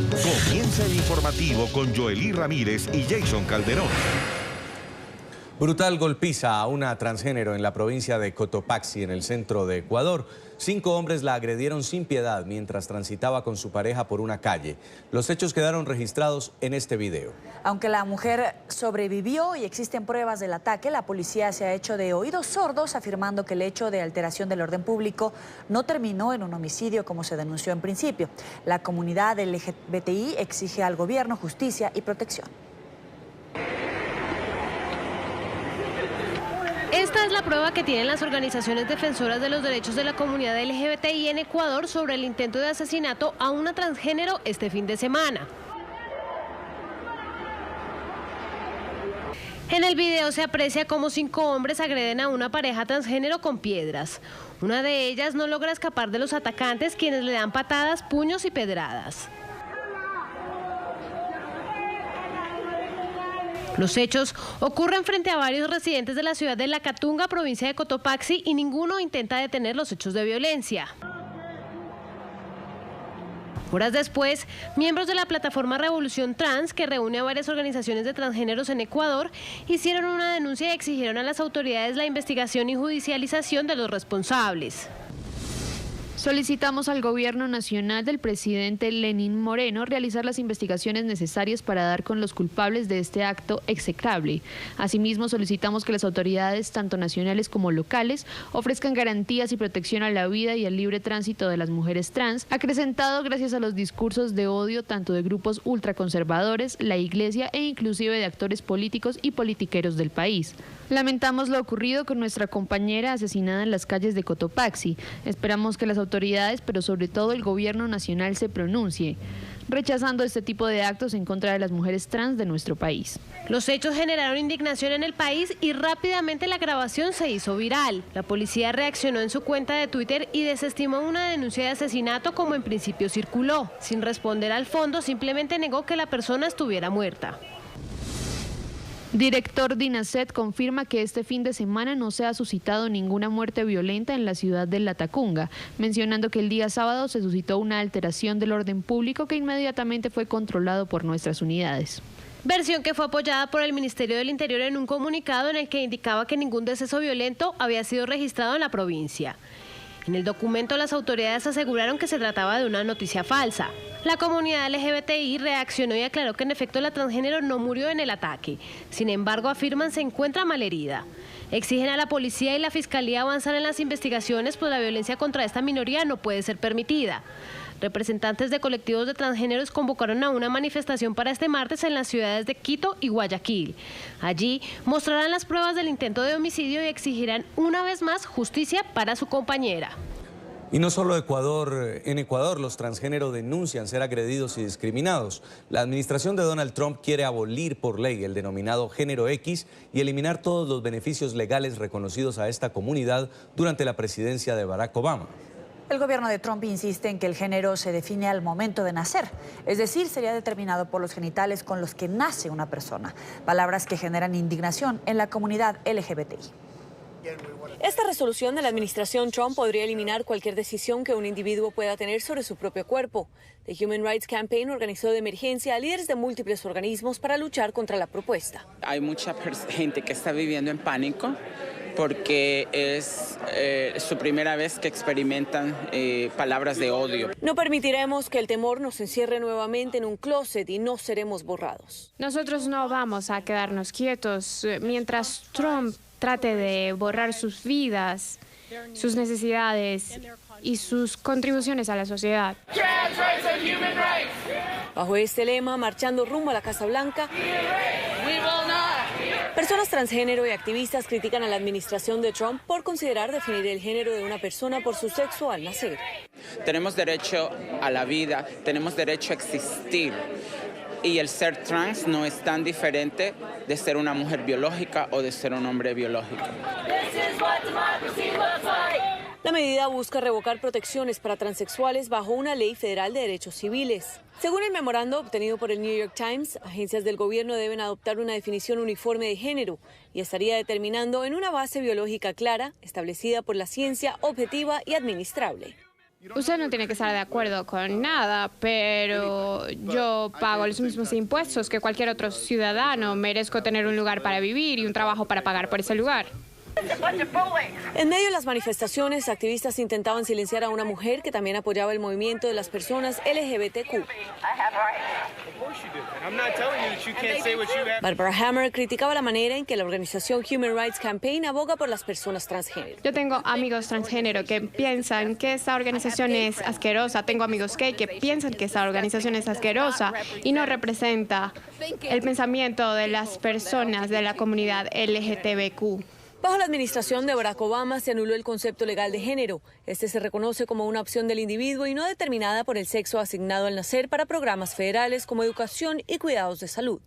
Comienza el informativo con Joely Ramírez y Jason Calderón. Brutal golpiza a una transgénero en la provincia de Cotopaxi, en el centro de Ecuador. 5 hombres la agredieron sin piedad mientras transitaba con su pareja por una calle. Los hechos quedaron registrados en este video. Aunque la mujer sobrevivió y existen pruebas del ataque, la policía se ha hecho de oídos sordos, afirmando que el hecho de alteración del orden público no terminó en un homicidio como se denunció en principio. La comunidad LGBTI exige al gobierno justicia y protección. Esta es la prueba que tienen las organizaciones defensoras de los derechos de la comunidad LGBTI en Ecuador sobre el intento de asesinato a una transgénero este fin de semana. En el video se aprecia cómo 5 hombres agreden a una pareja transgénero con piedras. Una de ellas no logra escapar de los atacantes, quienes le dan patadas, puños y pedradas. Los hechos ocurren frente a varios residentes de la ciudad de Lacatunga, provincia de Cotopaxi, y ninguno intenta detener los hechos de violencia. Horas después, miembros de la plataforma Revolución Trans, que reúne a varias organizaciones de transgéneros en Ecuador, hicieron una denuncia y exigieron a las autoridades la investigación y judicialización de los responsables. Solicitamos al gobierno nacional del presidente Lenín Moreno realizar las investigaciones necesarias para dar con los culpables de este acto execrable. Asimismo, solicitamos que las autoridades, tanto nacionales como locales, ofrezcan garantías y protección a la vida y al libre tránsito de las mujeres trans, acrecentado gracias a los discursos de odio tanto de grupos ultraconservadores, la Iglesia e inclusive de actores políticos y politiqueros del país. Lamentamos lo ocurrido con nuestra compañera asesinada en las calles de Cotopaxi. Esperamos que las autoridades, pero sobre todo el gobierno nacional, se pronuncie, rechazando este tipo de actos en contra de las mujeres trans de nuestro país. Los hechos generaron indignación en el país y rápidamente la grabación se hizo viral. La policía reaccionó en su cuenta de Twitter y desestimó una denuncia de asesinato como en principio circuló. Sin responder al fondo, simplemente negó que la persona estuviera muerta. Director DINASET confirma que este fin de semana no se ha suscitado ninguna muerte violenta en la ciudad de Latacunga, mencionando que el día sábado se suscitó una alteración del orden público que inmediatamente fue controlado por nuestras unidades. Versión que fue apoyada por el Ministerio del Interior en un comunicado en el que indicaba que ningún deceso violento había sido registrado en la provincia. En el documento, las autoridades aseguraron que se trataba de una noticia falsa. La comunidad LGBTI reaccionó y aclaró que en efecto la transgénero no murió en el ataque. Sin embargo, afirman se encuentra malherida. Exigen a la policía y la fiscalía avanzar en las investigaciones, pues la violencia contra esta minoría no puede ser permitida. Representantes de colectivos de transgéneros convocaron a una manifestación para este martes en las ciudades de Quito y Guayaquil. Allí mostrarán las pruebas del intento de homicidio y exigirán una vez más justicia para su compañera. Y no solo Ecuador, en Ecuador los transgéneros denuncian ser agredidos y discriminados. La administración de Donald Trump quiere abolir por ley el denominado género X y eliminar todos los beneficios legales reconocidos a esta comunidad durante la presidencia de Barack Obama. El gobierno de Trump insiste en que el género se define al momento de nacer, es decir, sería determinado por los genitales con los que nace una persona, palabras que generan indignación en la comunidad LGBTI. Esta resolución de la administración Trump podría eliminar cualquier decisión que un individuo pueda tener sobre su propio cuerpo. The Human Rights Campaign organizó de emergencia a líderes de múltiples organismos para luchar contra la propuesta. Hay mucha gente que está viviendo en pánico porque es su primera vez que experimentan palabras de odio. No permitiremos que el temor nos encierre nuevamente en un closet y no seremos borrados. Nosotros no vamos a quedarnos quietos mientras Trump trate de borrar sus vidas, sus necesidades y sus contribuciones a la sociedad. Bajo este lema, marchando rumbo a la Casa Blanca, personas transgénero y activistas critican a la administración de Trump por considerar definir el género de una persona por su sexo al nacer. Tenemos derecho a la vida, tenemos derecho a existir. Y el ser trans no es tan diferente de ser una mujer biológica o de ser un hombre biológico. La medida busca revocar protecciones para transexuales bajo una ley federal de derechos civiles. Según el memorando obtenido por el New York Times, agencias del gobierno deben adoptar una definición uniforme de género y estaría determinando en una base biológica clara, establecida por la ciencia, objetiva y administrable. Usted no tiene que estar de acuerdo con nada, pero yo pago los mismos impuestos que cualquier otro ciudadano. Merezco tener un lugar para vivir y un trabajo para pagar por ese lugar. En medio de las manifestaciones, activistas intentaban silenciar a una mujer que también apoyaba el movimiento de las personas LGBTQ. Barbara Hammer criticaba la manera en que la organización Human Rights Campaign aboga por las personas transgénero. Yo tengo amigos transgénero que piensan que esta organización es asquerosa. Tengo amigos gay que piensan que esta organización es asquerosa y no representa el pensamiento de las personas de la comunidad LGTBQ. Bajo la administración de Barack Obama se anuló el concepto legal de género. Este se reconoce como una opción del individuo y no determinada por el sexo asignado al nacer para programas federales como educación y cuidados de salud.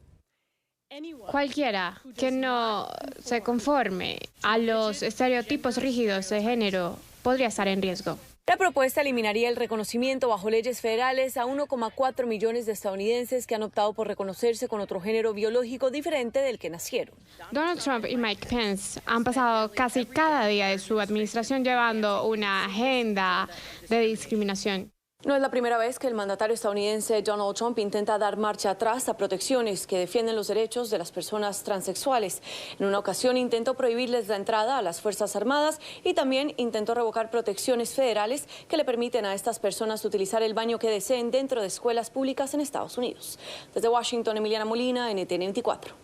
Cualquiera que no se conforme a los estereotipos rígidos de género podría estar en riesgo. La propuesta eliminaría el reconocimiento bajo leyes federales a 1,4 millones de estadounidenses que han optado por reconocerse con otro género biológico diferente del que nacieron. Donald Trump y Mike Pence han pasado casi cada día de su administración llevando una agenda de discriminación. No es la primera vez que el mandatario estadounidense Donald Trump intenta dar marcha atrás a protecciones que defienden los derechos de las personas transexuales. En una ocasión intentó prohibirles la entrada a las Fuerzas Armadas y también intentó revocar protecciones federales que le permiten a estas personas utilizar el baño que deseen dentro de escuelas públicas en Estados Unidos. Desde Washington, Emiliana Molina, NTN 24.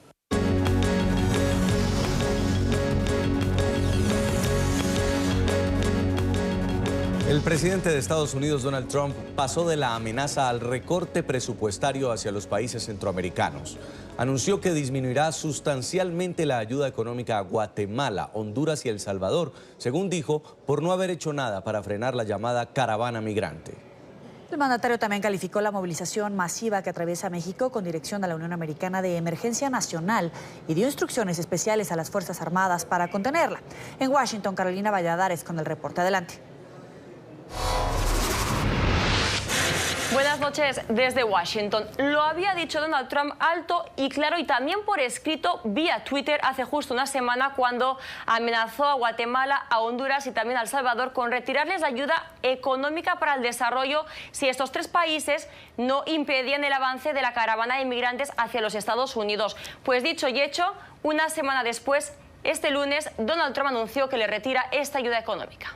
El presidente de Estados Unidos, Donald Trump, pasó de la amenaza al recorte presupuestario hacia los países centroamericanos. Anunció que disminuirá sustancialmente la ayuda económica a Guatemala, Honduras y El Salvador, según dijo, por no haber hecho nada para frenar la llamada caravana migrante. El mandatario también calificó la movilización masiva que atraviesa México con dirección a la Unión Americana de Emergencia Nacional y dio instrucciones especiales a las Fuerzas Armadas para contenerla. En Washington, Carolina Valladares con el reporte. Adelante. Buenas noches desde Washington. Lo había dicho Donald Trump alto y claro y también por escrito vía Twitter hace justo una semana cuando amenazó a Guatemala, a Honduras y también a El Salvador con retirarles la ayuda económica para el desarrollo si estos tres países no impedían el avance de la caravana de inmigrantes hacia los Estados Unidos. Pues dicho y hecho, una semana después, este lunes, Donald Trump anunció que le retira esta ayuda económica.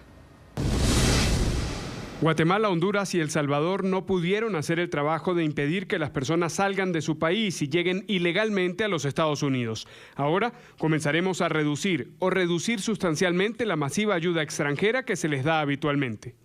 Guatemala, Honduras y El Salvador no pudieron hacer el trabajo de impedir que las personas salgan de su país y lleguen ilegalmente a los Estados Unidos. Ahora comenzaremos a reducir sustancialmente la masiva ayuda extranjera que se les da habitualmente.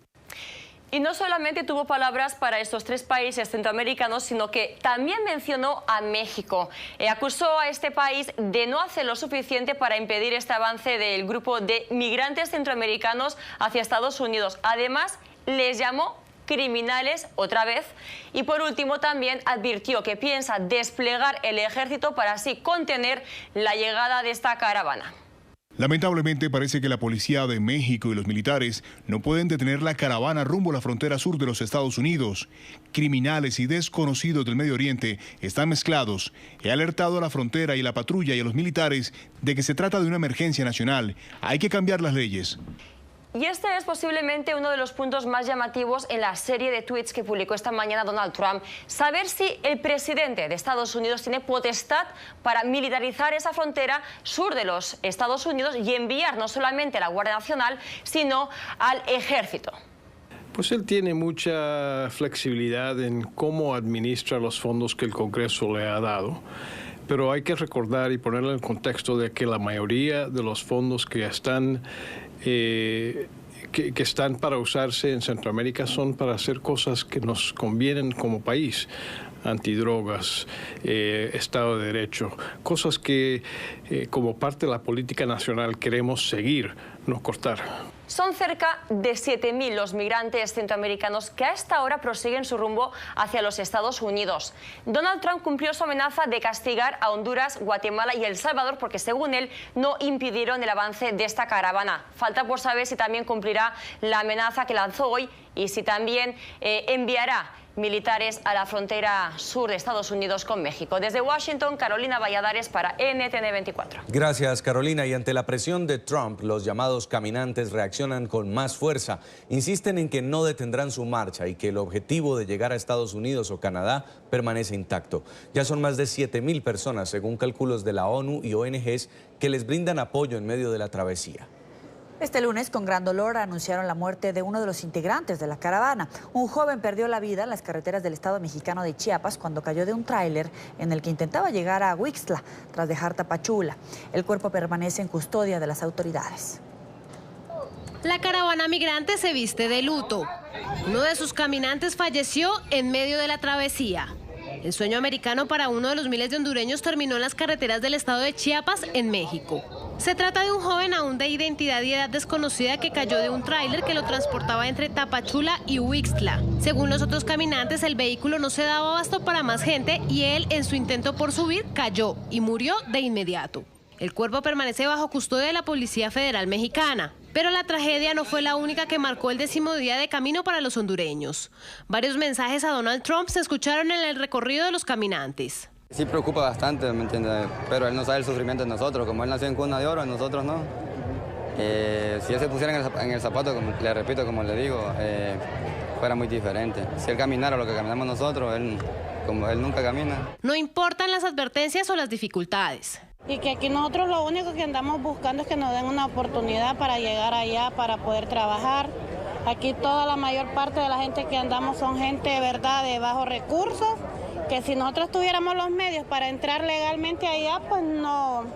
Y no solamente tuvo palabras para estos tres países centroamericanos, sino que también mencionó a México. Acusó a este país de no hacer lo suficiente para impedir este avance del grupo de migrantes centroamericanos hacia Estados Unidos. Además, les llamó criminales otra vez y por último también advirtió que piensa desplegar el ejército para así contener la llegada de esta caravana. Lamentablemente parece que la policía de México y los militares no pueden detener la caravana rumbo a la frontera sur de los Estados Unidos. Criminales y desconocidos del Medio Oriente están mezclados. He alertado a la frontera y a la patrulla y a los militares de que se trata de una emergencia nacional. Hay que cambiar las leyes. Y este es posiblemente uno de los puntos más llamativos en la serie de tweets que publicó esta mañana Donald Trump. Saber si el presidente de Estados Unidos tiene potestad para militarizar esa frontera sur de los Estados Unidos y enviar no solamente a la Guardia Nacional, sino al ejército. Pues él tiene mucha flexibilidad en cómo administra los fondos que el Congreso le ha dado. Pero hay que recordar y ponerlo en el contexto de que la mayoría de los fondos que están para usarse en Centroamérica son para hacer cosas que nos convienen como país. Antidrogas, Estado de Derecho, cosas que como parte de la política nacional queremos seguir, no cortar. Son cerca de 7.000 los migrantes centroamericanos que a esta hora prosiguen su rumbo hacia los Estados Unidos. Donald Trump cumplió su amenaza de castigar a Honduras, Guatemala y El Salvador porque, según él, no impidieron el avance de esta caravana. Falta por saber si también cumplirá la amenaza que lanzó hoy y si también enviará militares a la frontera sur de Estados Unidos con México. Desde Washington, Carolina Valladares para NTN 24. Gracias, Carolina. Y ante la presión de Trump, los llamados caminantes reaccionan con más fuerza. Insisten en que no detendrán su marcha y que el objetivo de llegar a Estados Unidos o Canadá permanece intacto. Ya son más de 7.000 personas, según cálculos de la ONU y ONGs, que les brindan apoyo en medio de la travesía. Este lunes, con gran dolor, anunciaron la muerte de uno de los integrantes de la caravana. Un joven perdió la vida en las carreteras del estado mexicano de Chiapas cuando cayó de un tráiler en el que intentaba llegar a Huixtla tras dejar Tapachula. El cuerpo permanece en custodia de las autoridades. La caravana migrante se viste de luto. Uno de sus caminantes falleció en medio de la travesía. El sueño americano para uno de los miles de hondureños terminó en las carreteras del estado de Chiapas, en México. Se trata de un joven aún de identidad y edad desconocida que cayó de un tráiler que lo transportaba entre Tapachula y Huixtla. Según los otros caminantes, el vehículo no se daba abasto para más gente y él, en su intento por subir, cayó y murió de inmediato. El cuerpo permanece bajo custodia de la Policía Federal Mexicana. Pero la tragedia no fue la única que marcó el 10º día de camino para los hondureños. Varios mensajes a Donald Trump se escucharon en el recorrido de los caminantes. Sí preocupa bastante, ¿me entiendes? Pero él no sabe el sufrimiento de nosotros. Como él nació en cuna de oro, nosotros no. Si él se pusiera en el zapato, como le repito, como le digo, fuera muy diferente. Si él caminara lo que caminamos nosotros, como él nunca camina. No importan las advertencias o las dificultades. Y que aquí nosotros lo único que andamos buscando es que nos den una oportunidad para llegar allá, para poder trabajar. Aquí toda la mayor parte de la gente que andamos son gente de verdad de bajos recursos, que si nosotros tuviéramos los medios para entrar legalmente allá, pues no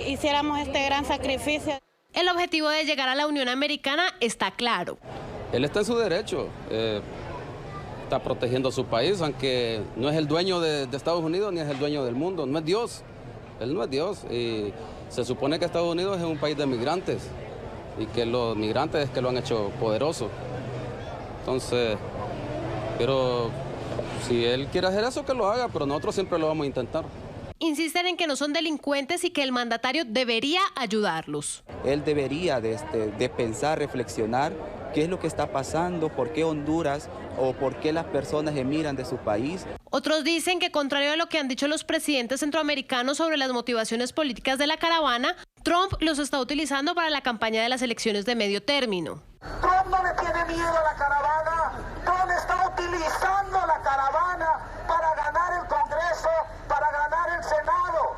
hiciéramos este gran sacrificio. El objetivo de llegar a la Unión Americana está claro. Él está en su derecho, está protegiendo a su país, aunque no es el dueño de Estados Unidos ni es el dueño del mundo, no es Dios. Él no es Dios y se supone que Estados Unidos es un país de migrantes y que los migrantes es que lo han hecho poderoso. Entonces, pero si él quiere hacer eso, que lo haga, pero nosotros siempre lo vamos a intentar. Insisten en que no son delincuentes y que el mandatario debería ayudarlos. Él debería de pensar, reflexionar qué es lo que está pasando, por qué Honduras o por qué las personas emigran de su país. Otros dicen que, contrario a lo que han dicho los presidentes centroamericanos sobre las motivaciones políticas de la caravana, Trump los está utilizando para la campaña de las elecciones de medio término. Trump no le tiene miedo a la caravana. Trump está utilizando la caravana para ganar el Congreso, para ganar el Senado.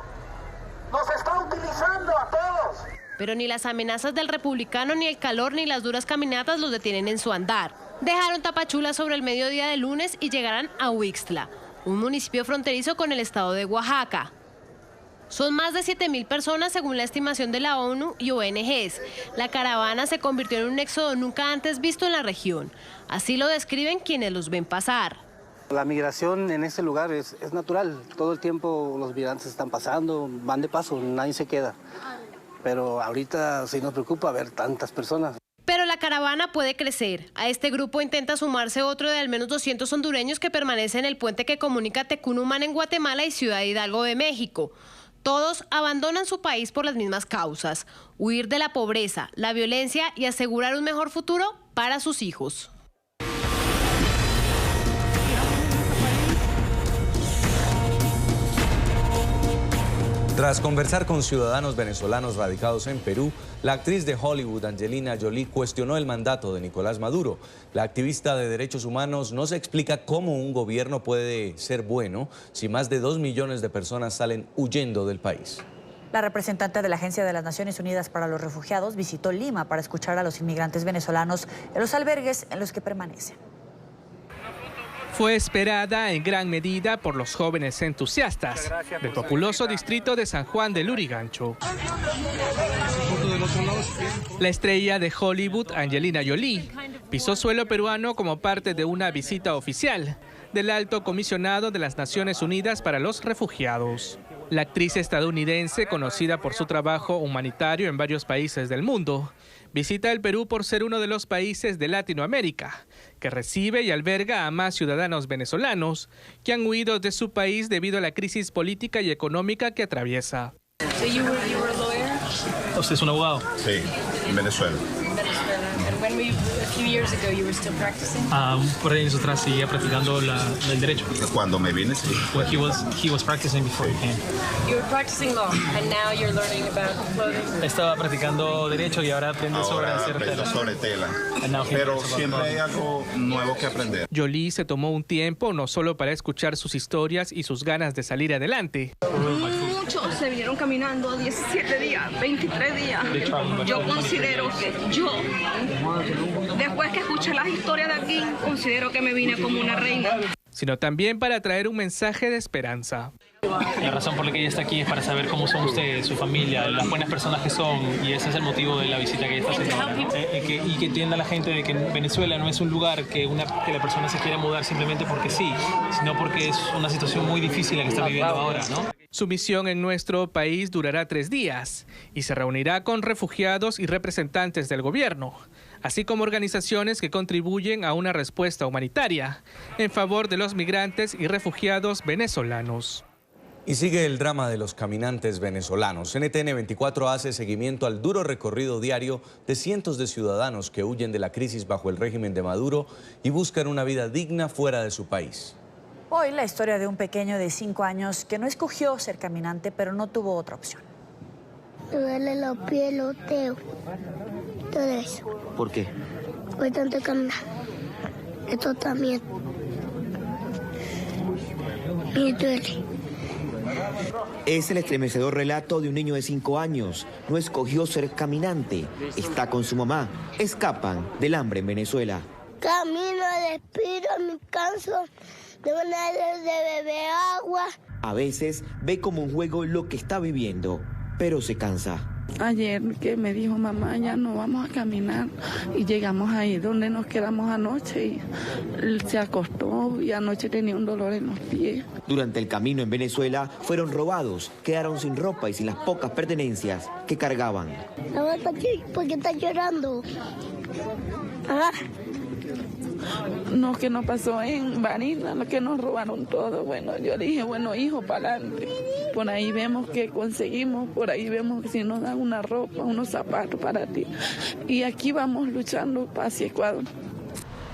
Nos está utilizando a todos. Pero ni las amenazas del republicano, ni el calor, ni las duras caminatas los detienen en su andar. Dejaron Tapachula sobre el mediodía de lunes y llegarán a Huixtla, un municipio fronterizo con el estado de Oaxaca. Son más de 7.000 personas según la estimación de la ONU y ONGs. La caravana se convirtió en un éxodo nunca antes visto en la región. Así lo describen quienes los ven pasar. La migración en este lugar es natural. Todo el tiempo los migrantes están pasando, van de paso, nadie se queda. Pero ahorita sí nos preocupa ver tantas personas. Pero la caravana puede crecer. A este grupo intenta sumarse otro de al menos 200 hondureños que permanecen en el puente que comunica Tecunumán en Guatemala y Ciudad Hidalgo de México. Todos abandonan su país por las mismas causas: huir de la pobreza, la violencia y asegurar un mejor futuro para sus hijos. Tras conversar con ciudadanos venezolanos radicados en Perú, la actriz de Hollywood, Angelina Jolie, cuestionó el mandato de Nicolás Maduro. La activista de derechos humanos no se explica cómo un gobierno puede ser bueno si más de 2 millones de personas salen huyendo del país. La representante de la Agencia de las Naciones Unidas para los Refugiados visitó Lima para escuchar a los inmigrantes venezolanos en los albergues en los que permanecen. Fue esperada en gran medida por los jóvenes entusiastas del populoso distrito de San Juan de Lurigancho. La estrella de Hollywood, Angelina Jolie, pisó suelo peruano como parte de una visita oficial del Alto Comisionado de las Naciones Unidas para los Refugiados. La actriz estadounidense, conocida por su trabajo humanitario en varios países del mundo, visita el Perú por ser uno de los países de Latinoamérica que recibe y alberga a más ciudadanos venezolanos que han huido de su país debido a la crisis política y económica que atraviesa. ¿Usted es un abogado? Sí, en Venezuela. Un par de años atrás seguía practicando el derecho. Cuando me vine, sí. Well, he was practicing beforehand. You were practicing law, and now you're learning about clothing. Estaba practicando derecho y ahora aprende sobre tela. Pero siempre hay algo nuevo que aprender. Jolie se tomó un tiempo no solo para escuchar sus historias y sus ganas de salir adelante. Muchos se vinieron caminando 17 días, 23 días. Yo considero que después que escuché las historias de aquí, considero que me vine como una reina. Sino también para traer un mensaje de esperanza. La razón por la que ella está aquí es para saber cómo son ustedes, su familia, las buenas personas que son, y ese es el motivo de la visita que ella está haciendo. Y que entienda la gente de que Venezuela no es un lugar que la persona se quiera mudar simplemente porque sí, sino porque es una situación muy difícil la que está viviendo ahora, ¿no? Su misión en nuestro país durará 3 días y se reunirá con refugiados y representantes del gobierno, así como organizaciones que contribuyen a una respuesta humanitaria en favor de los migrantes y refugiados venezolanos. Y sigue el drama de los caminantes venezolanos. NTN 24 hace seguimiento al duro recorrido diario de cientos de ciudadanos que huyen de la crisis bajo el régimen de Maduro y buscan una vida digna fuera de su país. Hoy la historia de un pequeño de 5 años que no escogió ser caminante, pero no tuvo otra opción. Me duele los pies, los dedos, todo eso. ¿Por qué? Voy tanto a caminar. Esto también. Me duele. Es el estremecedor relato de un niño de 5 años. No escogió ser caminante. Está con su mamá. Escapan del hambre en Venezuela. Camino, respiro, me canso. De ganas de beber agua. A veces ve como un juego lo que está viviendo, pero se cansa. Ayer que me dijo mamá, ya no vamos a caminar, y llegamos ahí donde nos quedamos anoche y él se acostó y anoche tenía un dolor en los pies. Durante el camino en Venezuela fueron robados, quedaron sin ropa y sin las pocas pertenencias que cargaban. ¿Por qué estás llorando? ¿Ah? No, que nos pasó en Barinas, lo que nos robaron todo. Bueno, yo dije, bueno, hijo, para adelante. Por ahí vemos que conseguimos, por ahí vemos si nos dan una ropa, unos zapatos para ti. Y aquí vamos luchando hacia Ecuador.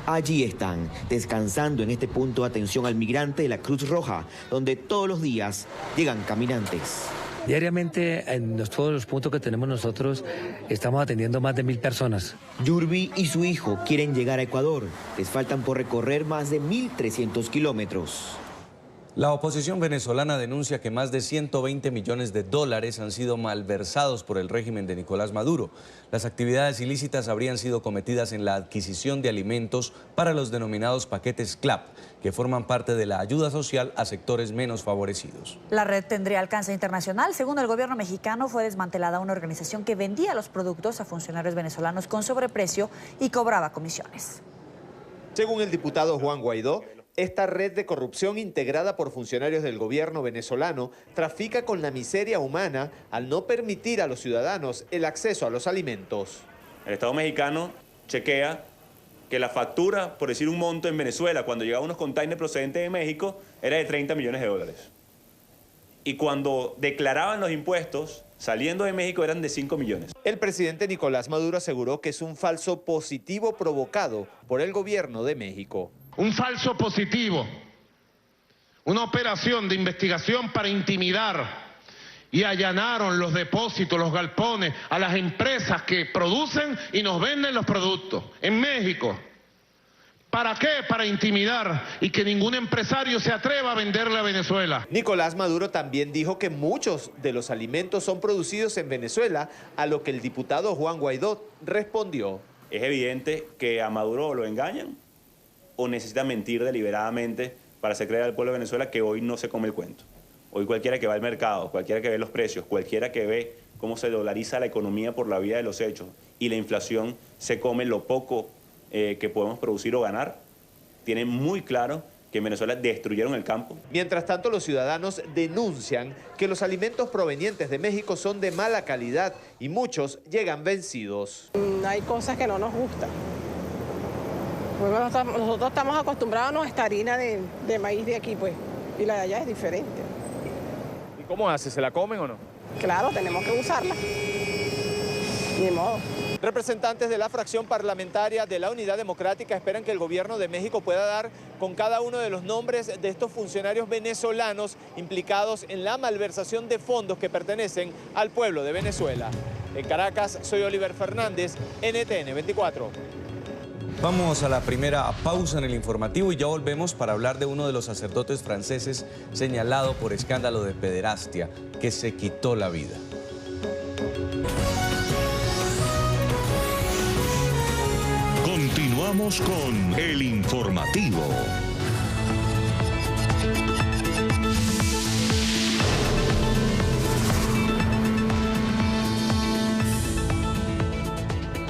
Allí están, descansando en este punto de atención al migrante de la Cruz Roja, donde todos los días llegan caminantes. Diariamente, en todos los puntos que tenemos nosotros, estamos atendiendo más de 1000 personas. Yurbi y su hijo quieren llegar a Ecuador. Les faltan por recorrer más de 1.300 kilómetros. La oposición venezolana denuncia que más de 120 millones de dólares han sido malversados por el régimen de Nicolás Maduro. Las actividades ilícitas habrían sido cometidas en la adquisición de alimentos para los denominados paquetes CLAP, que forman parte de la ayuda social a sectores menos favorecidos. La red tendría alcance internacional. Según el gobierno mexicano, fue desmantelada una organización que vendía los productos a funcionarios venezolanos con sobreprecio y cobraba comisiones. Según el diputado Juan Guaidó, esta red de corrupción integrada por funcionarios del gobierno venezolano trafica con la miseria humana al no permitir a los ciudadanos el acceso a los alimentos. El Estado mexicano chequea que la factura, por decir un monto en Venezuela, cuando llegaban unos containers procedentes de México, era de 30 millones de dólares. Y cuando declaraban los impuestos, saliendo de México, eran de 5 millones. El presidente Nicolás Maduro aseguró que es un falso positivo provocado por el gobierno de México. Un falso positivo, una operación de investigación para intimidar, y allanaron los depósitos, los galpones, a las empresas que producen y nos venden los productos en México. ¿Para qué? Para intimidar y que ningún empresario se atreva a venderle a Venezuela. Nicolás Maduro también dijo que muchos de los alimentos son producidos en Venezuela, a lo que el diputado Juan Guaidó respondió. Es evidente que a Maduro lo engañan o necesita mentir deliberadamente para hacer creer al pueblo de Venezuela que hoy no se come el cuento. Hoy cualquiera que va al mercado, cualquiera que ve los precios, cualquiera que ve cómo se dolariza la economía por la vía de los hechos y la inflación se come lo poco que podemos producir o ganar, tiene muy claro que en Venezuela destruyeron el campo. Mientras tanto, los ciudadanos denuncian que los alimentos provenientes de México son de mala calidad y muchos llegan vencidos. Hay cosas que no nos gustan. Nosotros estamos acostumbrados a nuestra harina de maíz de aquí, pues, y la de allá es diferente. ¿Y cómo hace? ¿Se la comen o no? Claro, tenemos que usarla. Ni modo. Representantes de la fracción parlamentaria de la Unidad Democrática esperan que el gobierno de México pueda dar con cada uno de los nombres de estos funcionarios venezolanos implicados en la malversación de fondos que pertenecen al pueblo de Venezuela. En Caracas, soy Oliver Fernández, NTN 24. Vamos a la primera pausa en el informativo y ya volvemos para hablar de uno de los sacerdotes franceses señalado por escándalo de pederastia, que se quitó la vida. Continuamos con el informativo.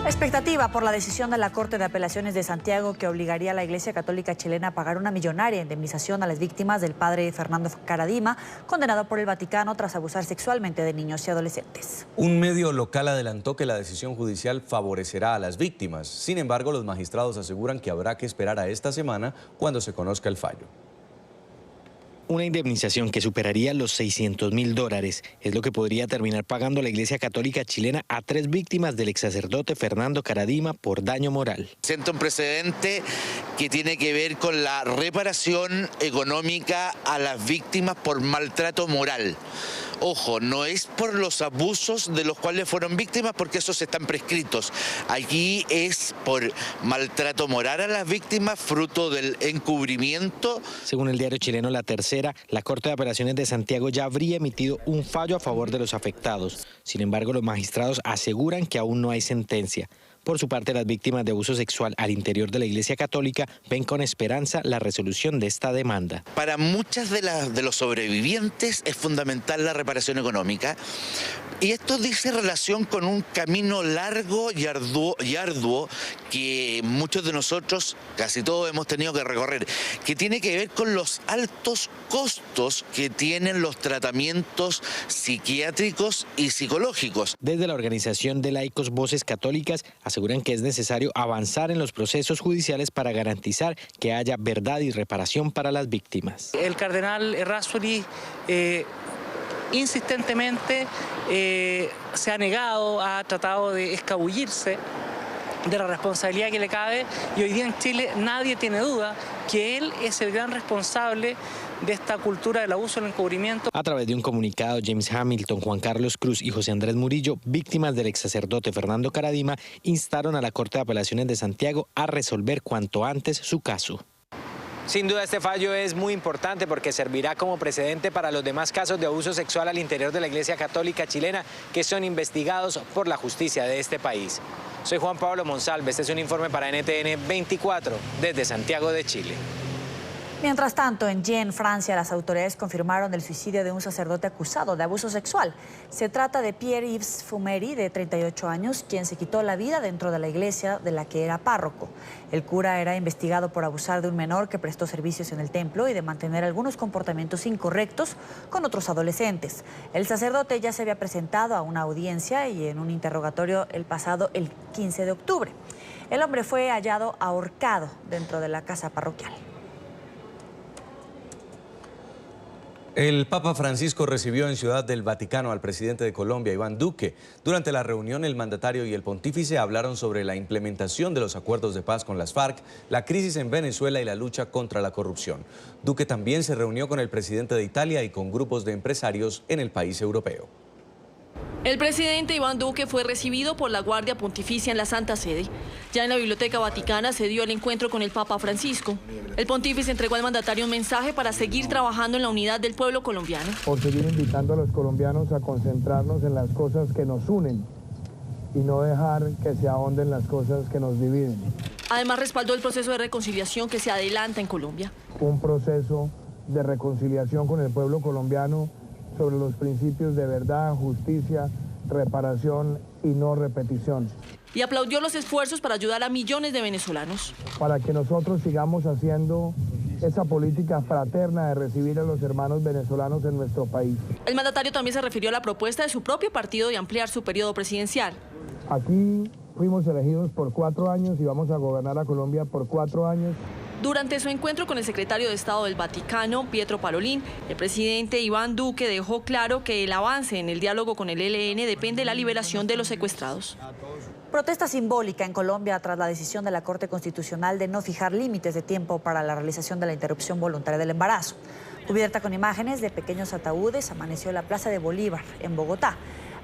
Expectativa por la decisión de la Corte de Apelaciones de Santiago que obligaría a la Iglesia Católica chilena a pagar una millonaria indemnización a las víctimas del padre Fernando Caradima, condenado por el Vaticano tras abusar sexualmente de niños y adolescentes. Un medio local adelantó que la decisión judicial favorecerá a las víctimas. Sin embargo, los magistrados aseguran que habrá que esperar a esta semana cuando se conozca el fallo. Una indemnización que superaría los $600.000 es lo que podría terminar pagando la Iglesia Católica chilena a 3 víctimas del exsacerdote Fernando Caradima por daño moral. Sienta un precedente que tiene que ver con la reparación económica a las víctimas por maltrato moral. Ojo, no es por los abusos de los cuales fueron víctimas, porque esos están prescritos. Aquí es por maltrato moral a las víctimas, fruto del encubrimiento. Según el diario chileno La Tercera, la Corte de Apelaciones de Santiago ya habría emitido un fallo a favor de los afectados. Sin embargo, los magistrados aseguran que aún no hay sentencia. Por su parte, las víctimas de abuso sexual al interior de la Iglesia Católica ven con esperanza la resolución de esta demanda. Para muchas de los sobrevivientes es fundamental la reparación económica, y esto dice relación con un camino largo y arduo que muchos de nosotros, casi todos, hemos tenido que recorrer, que tiene que ver con los altos costos que tienen los tratamientos psiquiátricos y psicológicos. Desde la organización de laicos Voces Católicas aseguran que es necesario avanzar en los procesos judiciales para garantizar que haya verdad y reparación para las víctimas. El cardenal Errázuriz insistentemente se ha negado, ha tratado de escabullirse de la responsabilidad que le cabe, y hoy día en Chile nadie tiene duda que él es el gran responsable de esta cultura del abuso y el encubrimiento. A través de un comunicado, James Hamilton, Juan Carlos Cruz y José Andrés Murillo, víctimas del exsacerdote Fernando Caradima, instaron a la Corte de Apelaciones de Santiago a resolver cuanto antes su caso. Sin duda este fallo es muy importante porque servirá como precedente para los demás casos de abuso sexual al interior de la Iglesia Católica chilena que son investigados por la justicia de este país. Soy Juan Pablo Monsalve, este es un informe para NTN 24 desde Santiago de Chile. Mientras tanto, en Gien, Francia, las autoridades confirmaron el suicidio de un sacerdote acusado de abuso sexual. Se trata de Pierre-Yves Fumeri, de 38 años, quien se quitó la vida dentro de la iglesia de la que era párroco. El cura era investigado por abusar de un menor que prestó servicios en el templo y de mantener algunos comportamientos incorrectos con otros adolescentes. El sacerdote ya se había presentado a una audiencia y en un interrogatorio el pasado 15 de octubre. El hombre fue hallado ahorcado dentro de la casa parroquial. El Papa Francisco recibió en Ciudad del Vaticano al presidente de Colombia, Iván Duque. Durante la reunión, el mandatario y el pontífice hablaron sobre la implementación de los acuerdos de paz con las FARC, la crisis en Venezuela y la lucha contra la corrupción. Duque también se reunió con el presidente de Italia y con grupos de empresarios en el país europeo. El presidente Iván Duque fue recibido por la Guardia Pontificia en la Santa Sede. Ya en la Biblioteca Vaticana se dio el encuentro con el Papa Francisco. El pontífice entregó al mandatario un mensaje para seguir trabajando en la unidad del pueblo colombiano. Por seguir invitando a los colombianos a concentrarnos en las cosas que nos unen y no dejar que se ahonden las cosas que nos dividen. Además respaldó el proceso de reconciliación que se adelanta en Colombia. Un proceso de reconciliación con el pueblo colombiano sobre los principios de verdad, justicia, reparación y no repetición. Y aplaudió los esfuerzos para ayudar a millones de venezolanos. Para que nosotros sigamos haciendo esa política fraterna de recibir a los hermanos venezolanos en nuestro país. El mandatario también se refirió a la propuesta de su propio partido de ampliar su periodo presidencial. Aquí fuimos elegidos por 4 años y vamos a gobernar a Colombia por 4 años. Durante su encuentro con el secretario de Estado del Vaticano, Pietro Parolin, el presidente Iván Duque dejó claro que el avance en el diálogo con el ELN depende de la liberación de los secuestrados. Protesta simbólica en Colombia tras la decisión de la Corte Constitucional de no fijar límites de tiempo para la realización de la interrupción voluntaria del embarazo. Cubierta con imágenes de pequeños ataúdes, amaneció la Plaza de Bolívar, en Bogotá.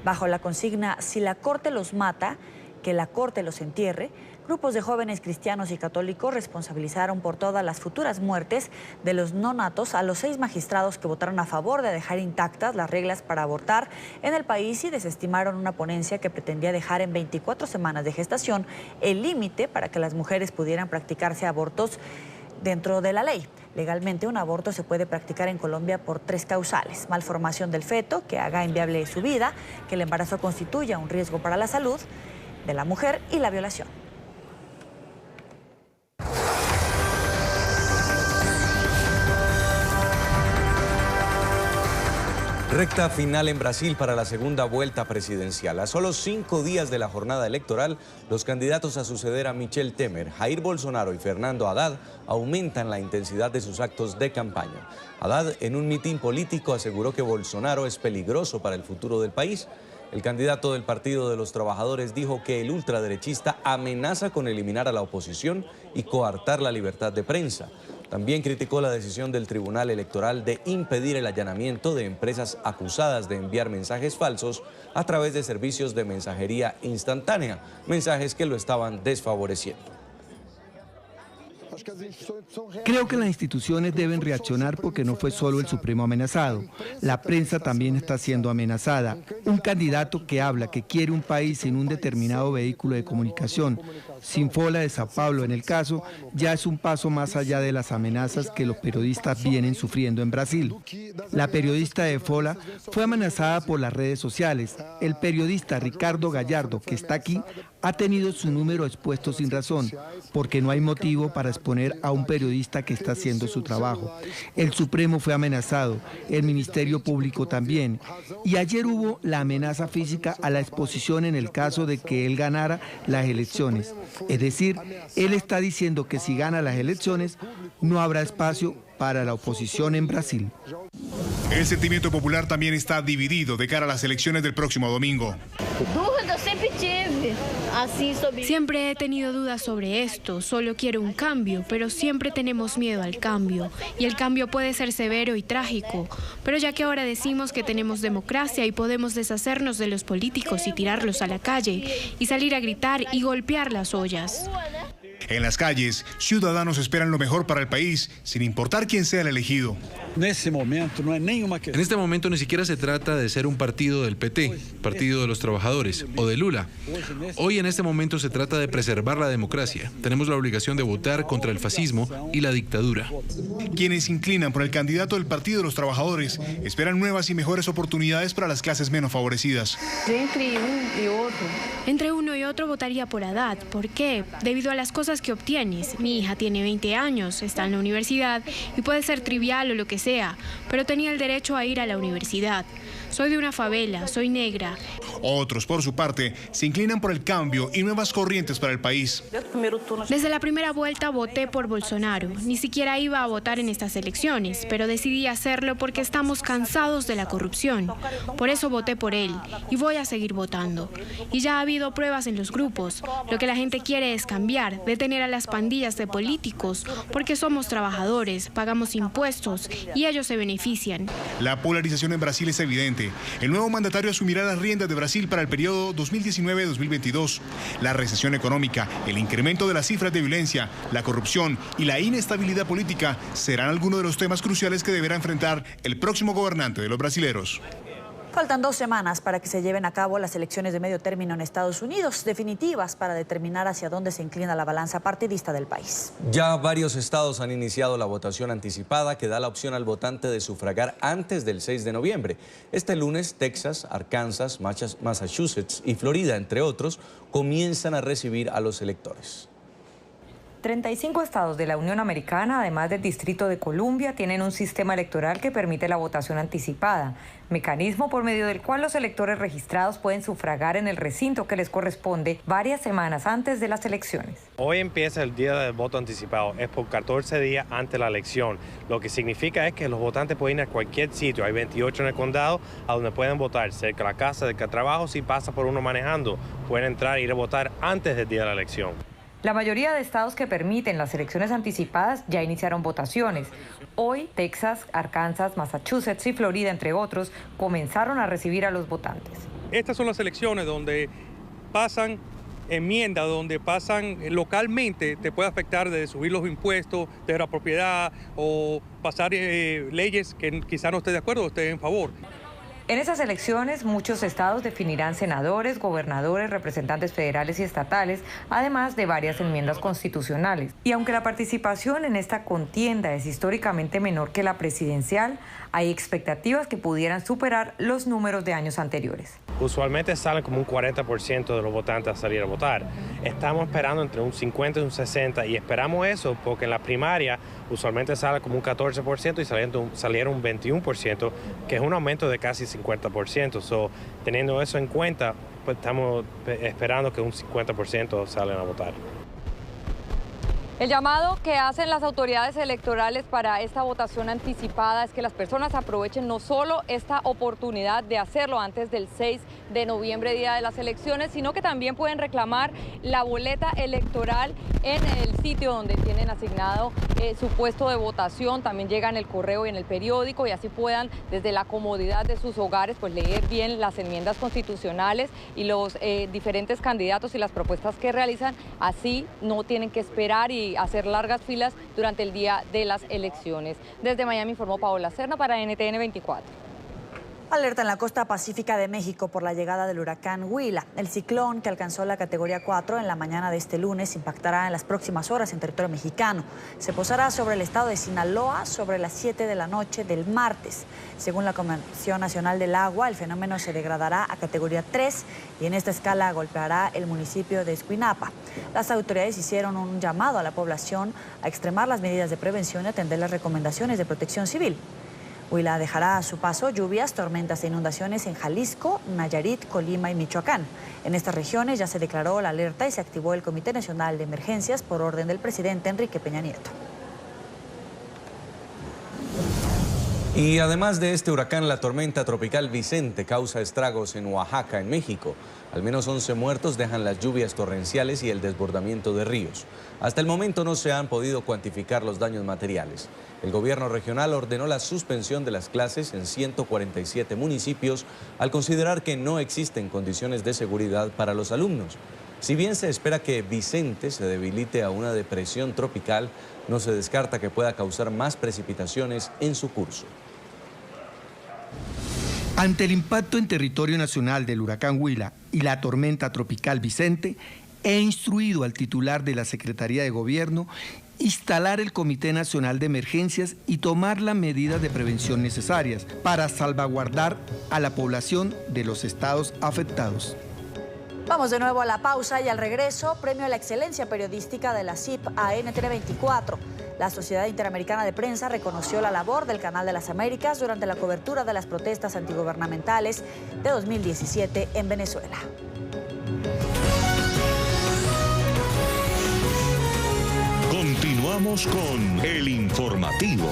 Bajo la consigna "Si la Corte los mata, que la Corte los entierre", grupos de jóvenes cristianos y católicos responsabilizaron por todas las futuras muertes de los nonatos a los 6 magistrados que votaron a favor de dejar intactas las reglas para abortar en el país y desestimaron una ponencia que pretendía dejar en 24 semanas de gestación el límite para que las mujeres pudieran practicarse abortos dentro de la ley. Legalmente, un aborto se puede practicar en Colombia por 3 causales: malformación del feto, que haga inviable su vida, que el embarazo constituya un riesgo para la salud de la mujer, y la violación. Recta final en Brasil para la segunda vuelta presidencial. A solo 5 días de la jornada electoral, los candidatos a suceder a Michel Temer, Jair Bolsonaro y Fernando Haddad aumentan la intensidad de sus actos de campaña. Haddad, en un mitin político, aseguró que Bolsonaro es peligroso para el futuro del país. El candidato del Partido de los Trabajadores dijo que el ultraderechista amenaza con eliminar a la oposición y coartar la libertad de prensa. También criticó la decisión del Tribunal Electoral de impedir el allanamiento de empresas acusadas de enviar mensajes falsos a través de servicios de mensajería instantánea, mensajes que lo estaban desfavoreciendo. Creo que las instituciones deben reaccionar porque no fue solo el Supremo amenazado. La prensa también está siendo amenazada. Un candidato que habla que quiere un país sin un determinado vehículo de comunicación, sin Folha de Sao Paulo en el caso, ya es un paso más allá de las amenazas que los periodistas vienen sufriendo en Brasil. La periodista de Folha fue amenazada por las redes sociales. El periodista Ricardo Gallardo, que está aquí, ha tenido su número expuesto sin razón, porque no hay motivo para exponer a un periodista que está haciendo su trabajo. El Supremo fue amenazado, el Ministerio Público también, y ayer hubo la amenaza física a la exposición en el caso de que él ganara las elecciones. Es decir, él está diciendo que si gana las elecciones, no habrá espacio para la oposición en Brasil. El sentimiento popular también está dividido de cara a las elecciones del próximo domingo. Siempre he tenido dudas sobre esto, solo quiero un cambio, pero siempre tenemos miedo al cambio. Y el cambio puede ser severo y trágico, pero ya que ahora decimos que tenemos democracia y podemos deshacernos de los políticos y tirarlos a la calle, y salir a gritar y golpear las ollas. En las calles, ciudadanos esperan lo mejor para el país, sin importar quién sea el elegido. En este momento ni siquiera se trata de ser un partido del PT, Partido de los Trabajadores, o de Lula. Hoy en este momento se trata de preservar la democracia. Tenemos la obligación de votar contra el fascismo y la dictadura. Quienes se inclinan por el candidato del Partido de los Trabajadores esperan nuevas y mejores oportunidades para las clases menos favorecidas. Entre uno y otro votaría por Haddad. ¿Por qué? Debido a las cosas que obtienes. Mi hija tiene 20 años, está en la universidad y puede ser trivial o lo que sea, pero tenía el derecho a ir a la universidad. Soy de una favela, soy negra. Otros, por su parte, se inclinan por el cambio y nuevas corrientes para el país. Desde la primera vuelta voté por Bolsonaro. Ni siquiera iba a votar en estas elecciones, pero decidí hacerlo porque estamos cansados de la corrupción. Por eso voté por él y voy a seguir votando. Y ya ha habido pruebas en los grupos. Lo que la gente quiere es cambiar, detener a las pandillas de políticos, porque somos trabajadores, pagamos impuestos y ellos se benefician. La polarización en Brasil es evidente. El nuevo mandatario asumirá las riendas de Brasil para el periodo 2019-2022. La recesión económica, el incremento de las cifras de violencia, la corrupción y la inestabilidad política serán algunos de los temas cruciales que deberá enfrentar el próximo gobernante de los brasileros. Faltan 2 semanas para que se lleven a cabo las elecciones de medio término en Estados Unidos, definitivas para determinar hacia dónde se inclina la balanza partidista del país. Ya varios estados han iniciado la votación anticipada que da la opción al votante de sufragar antes del 6 de noviembre. Este lunes, Texas, Arkansas, Massachusetts y Florida, entre otros, comienzan a recibir a los electores. 35 estados de la Unión Americana, además del Distrito de Columbia, tienen un sistema electoral que permite la votación anticipada, mecanismo por medio del cual los electores registrados pueden sufragar en el recinto que les corresponde varias semanas antes de las elecciones. Hoy empieza el día del voto anticipado, es por 14 días antes de la elección. Lo que significa es que los votantes pueden ir a cualquier sitio, hay 28 en el condado, a donde pueden votar, cerca de la casa, cerca del trabajo, si pasa por uno manejando, pueden entrar e ir a votar antes del día de la elección. La mayoría de estados que permiten las elecciones anticipadas ya iniciaron votaciones. Hoy, Texas, Arkansas, Massachusetts y Florida, entre otros, comenzaron a recibir a los votantes. Estas son las elecciones donde pasan enmiendas, donde pasan localmente, te puede afectar de subir los impuestos de la propiedad o pasar leyes que quizá no esté de acuerdo o esté en favor. En esas elecciones, muchos estados definirán senadores, gobernadores, representantes federales y estatales, además de varias enmiendas constitucionales. Y aunque la participación en esta contienda es históricamente menor que la presidencial, hay expectativas que pudieran superar los números de años anteriores. Usualmente salen como un 40% de los votantes a salir a votar. Estamos esperando entre un 50 y un 60 y esperamos eso porque en la primaria usualmente sale como un 14% y salieron un 21%, que es un aumento de casi 50%. Teniendo eso en cuenta, pues estamos esperando que un 50% salen a votar. El llamado que hacen las autoridades electorales para esta votación anticipada es que las personas aprovechen no solo esta oportunidad de hacerlo antes del 6 de noviembre, día de las elecciones, sino que también pueden reclamar la boleta electoral en el sitio donde tienen asignado su puesto de votación. También llega en el correo y en el periódico y así puedan desde la comodidad de sus hogares pues leer bien las enmiendas constitucionales y los diferentes candidatos y las propuestas que realizan. Así no tienen que esperar y hacer largas filas durante el día de las elecciones. Desde Miami informó Paola Serna para NTN 24. Alerta en la costa pacífica de México por la llegada del huracán Huila. El ciclón, que alcanzó la categoría 4 en la mañana de este lunes, impactará en las próximas horas en territorio mexicano. Se posará sobre el estado de Sinaloa sobre las 7 de la noche del martes. Según la Comisión Nacional del Agua, el fenómeno se degradará a categoría 3 y en esta escala golpeará el municipio de Escuinapa. Las autoridades hicieron un llamado a la población a extremar las medidas de prevención y atender las recomendaciones de protección civil. Huila dejará a su paso lluvias, tormentas e inundaciones en Jalisco, Nayarit, Colima y Michoacán. En estas regiones ya se declaró la alerta y se activó el Comité Nacional de Emergencias por orden del presidente Enrique Peña Nieto. Y además de este huracán, la tormenta tropical Vicente causa estragos en Oaxaca, en México. Al menos 11 muertos dejan las lluvias torrenciales y el desbordamiento de ríos. Hasta el momento no se han podido cuantificar los daños materiales. El gobierno regional ordenó la suspensión de las clases en 147 municipios al considerar que no existen condiciones de seguridad para los alumnos. Si bien se espera que Vicente se debilite a una depresión tropical, no se descarta que pueda causar más precipitaciones en su curso. Ante el impacto en territorio nacional del huracán Huila y la tormenta tropical Vicente, he instruido al titular de la Secretaría de Gobierno instalar el Comité Nacional de Emergencias y tomar las medidas de prevención necesarias para salvaguardar a la población de los estados afectados. Vamos de nuevo a la pausa y al regreso, premio a la excelencia periodística de la CIP a NTN 24. La Sociedad Interamericana de Prensa reconoció la labor del Canal de las Américas durante la cobertura de las protestas antigubernamentales de 2017 en Venezuela. Continuamos con El Informativo.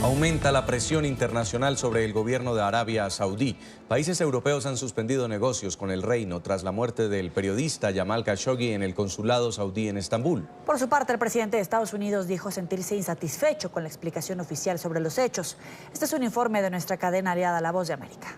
Aumenta la presión internacional sobre el gobierno de Arabia Saudí. Países europeos han suspendido negocios con el reino tras la muerte del periodista Jamal Khashoggi en el consulado saudí en Estambul. Por su parte, el presidente de Estados Unidos dijo sentirse insatisfecho con la explicación oficial sobre los hechos. Este es un informe de nuestra cadena aliada La Voz de América.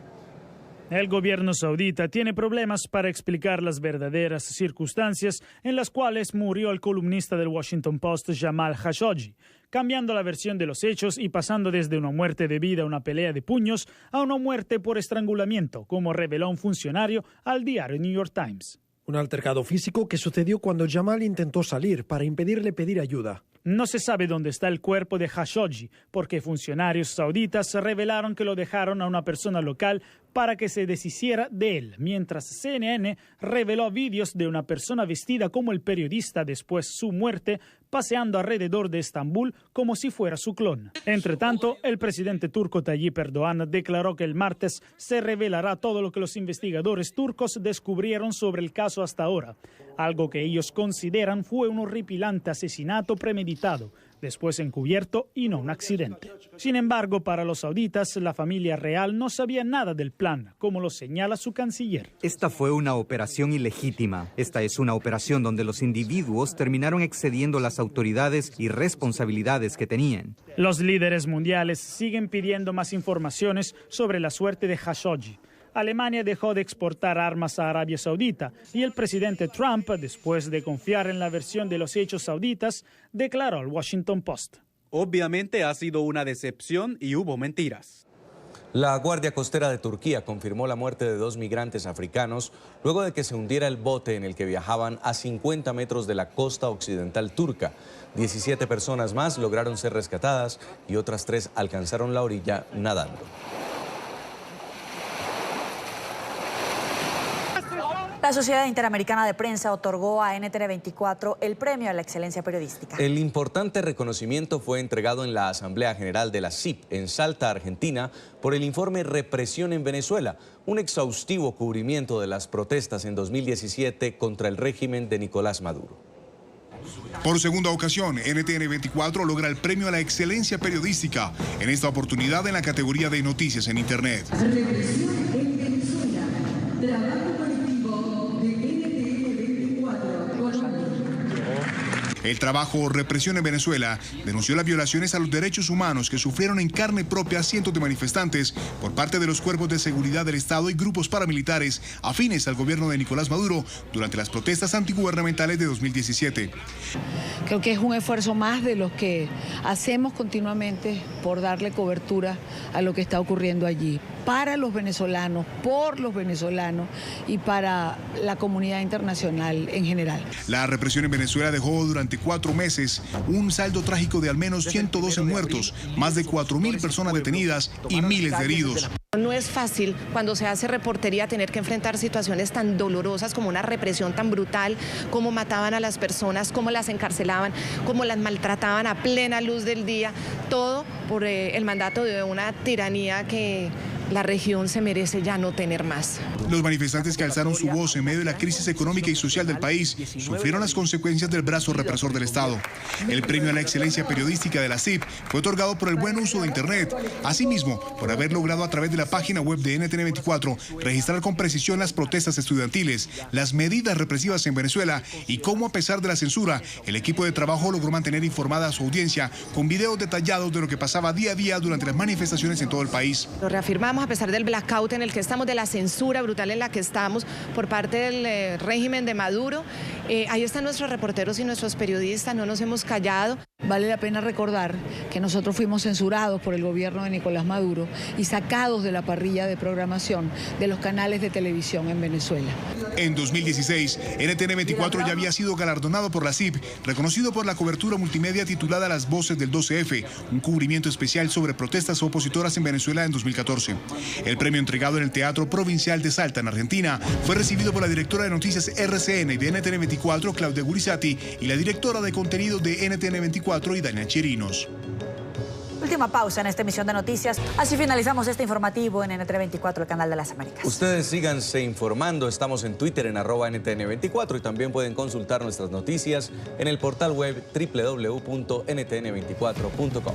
El gobierno saudita tiene problemas para explicar las verdaderas circunstancias en las cuales murió el columnista del Washington Post Jamal Khashoggi, cambiando la versión de los hechos y pasando desde una muerte debida a una pelea de puños a una muerte por estrangulamiento, como reveló un funcionario al diario New York Times. Un altercado físico que sucedió cuando Jamal intentó salir para impedirle pedir ayuda. No se sabe dónde está el cuerpo de Khashoggi, porque funcionarios sauditas revelaron que lo dejaron a una persona local para que se deshiciera de él, mientras CNN reveló vídeos de una persona vestida como el periodista después de su muerte, paseando alrededor de Estambul como si fuera su clon. Entre tanto, el presidente turco Tayyip Erdogan declaró que el martes se revelará todo lo que los investigadores turcos descubrieron sobre el caso hasta ahora, algo que ellos consideran fue un horripilante asesinato premeditado, después encubierto y no un accidente. Sin embargo, para los sauditas, la familia real no sabía nada del plan, como lo señala su canciller. Esta fue una operación ilegítima. Esta es una operación donde los individuos terminaron excediendo las autoridades y responsabilidades que tenían. Los líderes mundiales siguen pidiendo más informaciones sobre la suerte de Khashoggi. Alemania dejó de exportar armas a Arabia Saudita y el presidente Trump, después de confiar en la versión de los hechos sauditas, declaró al Washington Post: obviamente ha sido una decepción y hubo mentiras. La Guardia Costera de Turquía confirmó la muerte de 2 migrantes africanos luego de que se hundiera el bote en el que viajaban a 50 metros de la costa occidental turca. 17 personas más lograron ser rescatadas y otras 3 alcanzaron la orilla nadando. La Sociedad Interamericana de Prensa otorgó a NTN 24 el premio a la excelencia periodística. El importante reconocimiento fue entregado en la Asamblea General de la CIP en Salta, Argentina, por el informe Represión en Venezuela, un exhaustivo cubrimiento de las protestas en 2017 contra el régimen de Nicolás Maduro. Por segunda ocasión, NTN 24 logra el premio a la excelencia periodística, en esta oportunidad en la categoría de noticias en Internet. Represión en Venezuela, trabajo colectivo de NTN 24 Colombia. El trabajo Represión en Venezuela denunció las violaciones a los derechos humanos que sufrieron en carne propia cientos de manifestantes por parte de los cuerpos de seguridad del Estado y grupos paramilitares afines al gobierno de Nicolás Maduro durante las protestas antigubernamentales de 2017. Creo que es un esfuerzo más de los que hacemos continuamente por darle cobertura a lo que está ocurriendo allí, para los venezolanos, por los venezolanos y para la comunidad internacional en general. La represión en Venezuela dejó durante 4 meses un saldo trágico de al menos 112 muertos, más de 4.000 personas detenidas y miles de heridos. No es fácil cuando se hace reportería tener que enfrentar situaciones tan dolorosas como una represión tan brutal, cómo mataban a las personas, cómo las encarcelaban, cómo las maltrataban a plena luz del día, todo por el mandato de una tiranía que la región se merece ya no tener más. Los manifestantes que alzaron su voz en medio de la crisis económica y social del país sufrieron las consecuencias del brazo represor del Estado. El premio a la excelencia periodística de la CIP fue otorgado por el buen uso de Internet. Asimismo, por haber logrado a través de la página web de NTN 24 registrar con precisión las protestas estudiantiles, las medidas represivas en Venezuela y cómo, a pesar de la censura, el equipo de trabajo logró mantener informada a su audiencia con videos detallados de lo que pasaba día a día durante las manifestaciones en todo el país. Lo reafirmamos a pesar del blackout en el que estamos, de la censura brutal en la que estamos por parte del régimen de Maduro. Ahí están nuestros reporteros y nuestros periodistas, no nos hemos callado. Vale la pena recordar que nosotros fuimos censurados por el gobierno de Nicolás Maduro y sacados de la parrilla de programación de los canales de televisión en Venezuela. En 2016, NTN 24 ya había sido galardonado por la CIP, reconocido por la cobertura multimedia titulada Las Voces del 12F, un cubrimiento especial sobre protestas opositoras en Venezuela en 2014. El premio entregado en el Teatro Provincial de Salta, en Argentina, fue recibido por la directora de noticias RCN y de NTN 24, Claudia Gurizati, y la directora de contenido de NTN 24, Idania Chirinos. Última pausa en esta emisión de noticias. Así finalizamos este informativo en NTN 24, el canal de las Américas. Ustedes síganse informando. Estamos en Twitter en @NTN24 y también pueden consultar nuestras noticias en el portal web www.ntn24.com.